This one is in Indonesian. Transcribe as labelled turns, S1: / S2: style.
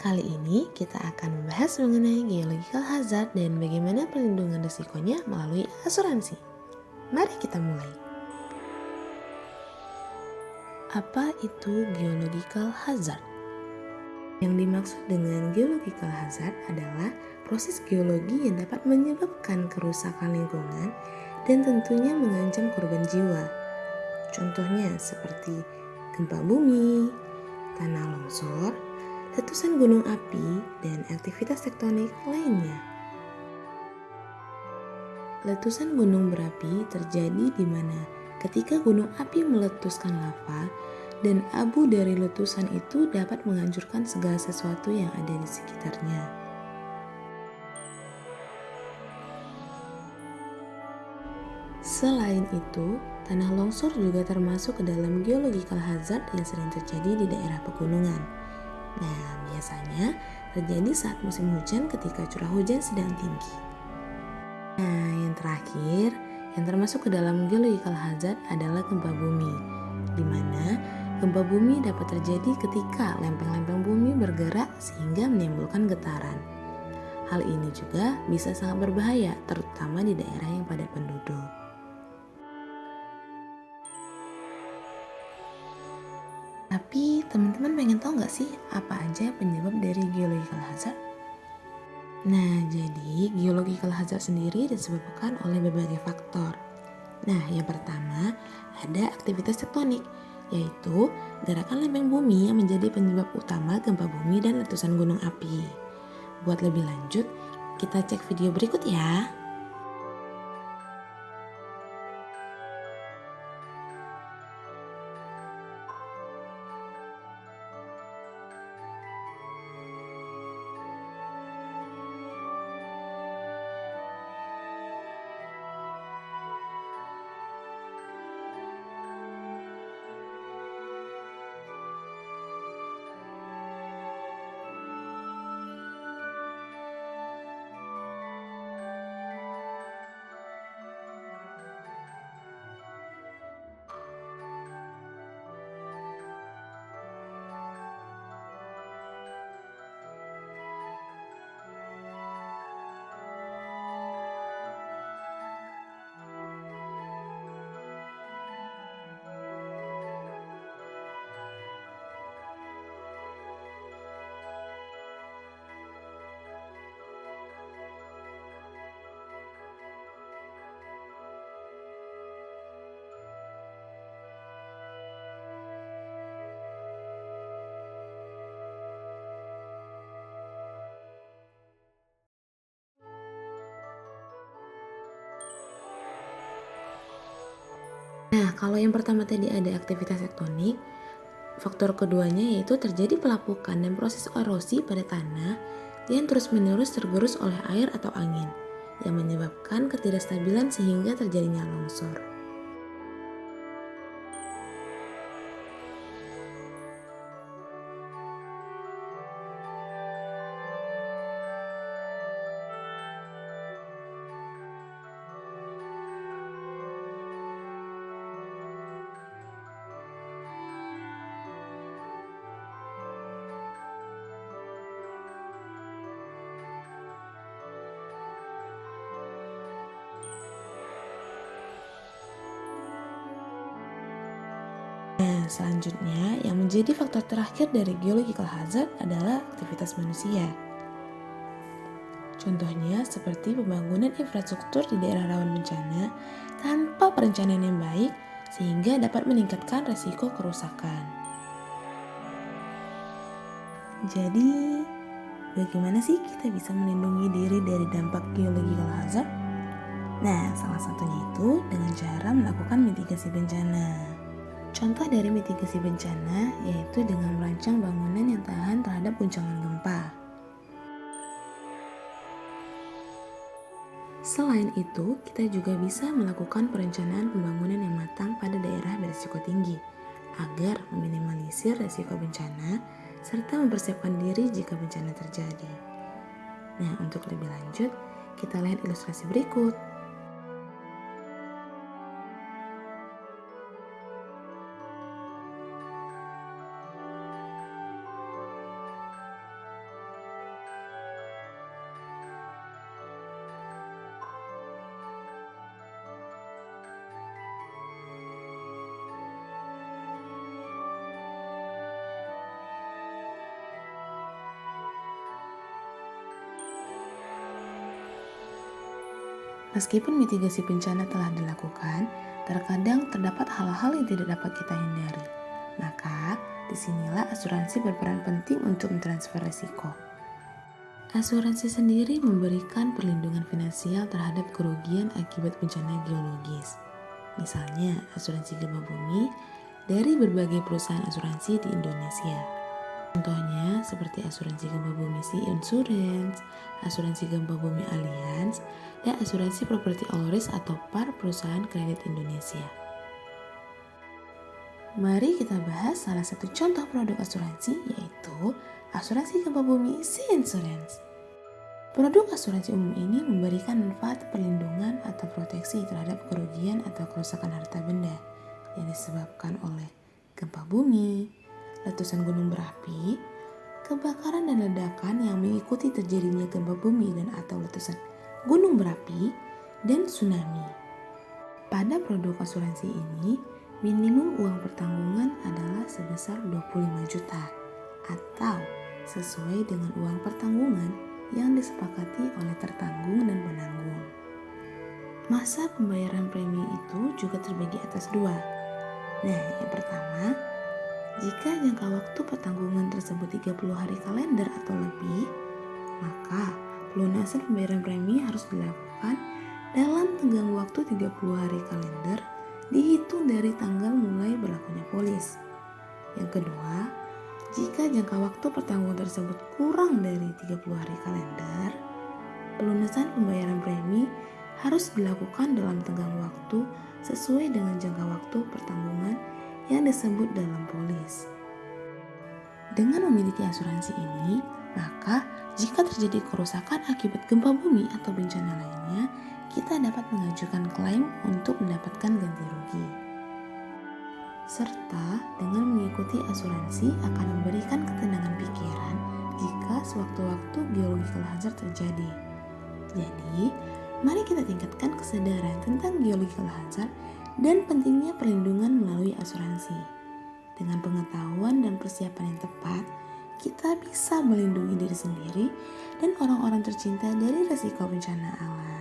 S1: Kali ini kita akan membahas mengenai geological hazard dan bagaimana perlindungan risikonya melalui asuransi. Mari kita mulai. Apa itu geological hazard? Yang dimaksud dengan geological hazard adalah proses geologi yang dapat menyebabkan kerusakan lingkungan dan tentunya mengancam korban jiwa. Contohnya seperti gempa bumi, tanah longsor, letusan gunung api, dan aktivitas tektonik lainnya. Letusan gunung berapi terjadi di mana ketika gunung api meletuskan lava dan abu dari letusan itu dapat menghancurkan segala sesuatu yang ada di sekitarnya. Selain itu, tanah longsor juga termasuk ke dalam geological hazard yang sering terjadi di daerah pegunungan. Nah, biasanya terjadi saat musim hujan ketika curah hujan sedang tinggi. Nah, yang terakhir, yang termasuk ke dalam geological hazard adalah gempa bumi, di mana gempa bumi dapat terjadi ketika lempeng-lempeng bumi bergerak sehingga menimbulkan getaran. Hal ini juga bisa sangat berbahaya, terutama di daerah yang padat penduduk. Tapi teman-teman pengen tahu nggak sih apa aja penyebab dari geological hazard? Nah, jadi geological hazard sendiri disebabkan oleh berbagai faktor. Nah, yang pertama ada aktivitas tektonik, yaitu gerakan lempeng bumi yang menjadi penyebab utama gempa bumi dan letusan gunung api. Buat lebih lanjut, kita cek video berikut ya. Nah, kalau yang pertama tadi ada aktivitas tektonik, faktor keduanya yaitu terjadi pelapukan dan proses erosi pada tanah yang terus-menerus tergerus oleh air atau angin, yang menyebabkan ketidakstabilan sehingga terjadinya longsor. Nah, selanjutnya yang menjadi faktor terakhir dari geological hazard adalah aktivitas manusia. Contohnya seperti pembangunan infrastruktur di daerah rawan bencana tanpa perencanaan yang baik sehingga dapat meningkatkan resiko kerusakan. Jadi, bagaimana sih kita bisa melindungi diri dari dampak geological hazard? Nah, salah satunya itu dengan cara melakukan mitigasi bencana. Contoh dari mitigasi bencana yaitu dengan merancang bangunan yang tahan terhadap guncangan gempa. Selain itu, kita juga bisa melakukan perencanaan pembangunan yang matang pada daerah berisiko tinggi agar meminimalisir risiko bencana serta mempersiapkan diri jika bencana terjadi. Nah, untuk lebih lanjut, kita lihat ilustrasi berikut. Meskipun mitigasi bencana telah dilakukan, terkadang terdapat hal-hal yang tidak dapat kita hindari. Maka, disinilah asuransi berperan penting untuk mentransfer risiko. Asuransi sendiri memberikan perlindungan finansial terhadap kerugian akibat bencana geologis. Misalnya, asuransi gempa bumi dari berbagai perusahaan asuransi di Indonesia. Contohnya seperti asuransi gempa bumi Sea Insurance, asuransi gempa bumi Allianz, dan asuransi properti all risk atau PAR perusahaan kredit Indonesia. Mari kita bahas salah satu contoh produk asuransi, yaitu asuransi gempa bumi Sea Insurance. Produk asuransi umum ini memberikan manfaat perlindungan atau proteksi terhadap kerugian atau kerusakan harta benda yang disebabkan oleh gempa bumi, letusan gunung berapi, kebakaran dan ledakan yang mengikuti terjadinya gempa bumi dan atau letusan gunung berapi, dan tsunami. Pada produk asuransi ini, minimum uang pertanggungan adalah sebesar 25 juta atau sesuai dengan uang pertanggungan yang disepakati oleh tertanggung dan penanggung. Masa pembayaran premi itu juga terbagi atas dua. Nah, yang pertama, jika jangka waktu pertanggungan tersebut 30 hari kalender atau lebih, maka pelunasan pembayaran premi harus dilakukan dalam tenggang waktu 30 hari kalender dihitung dari tanggal mulai berlakunya polis. Yang kedua, jika jangka waktu pertanggungan tersebut kurang dari 30 hari kalender, pelunasan pembayaran premi harus dilakukan dalam tenggang waktu sesuai dengan jangka waktu pertanggungan yang disebut dalam polis. Dengan memiliki asuransi ini, maka jika terjadi kerusakan akibat gempa bumi atau bencana lainnya, kita dapat mengajukan klaim untuk mendapatkan ganti rugi. Serta dengan mengikuti asuransi akan memberikan ketenangan pikiran jika sewaktu-waktu geological hazard terjadi. Jadi, mari kita tingkatkan kesadaran tentang geological hazard dan pentingnya perlindungan melalui asuransi. Dengan pengetahuan dan persiapan yang tepat, kita bisa melindungi diri sendiri dan orang-orang tercinta dari risiko bencana alam.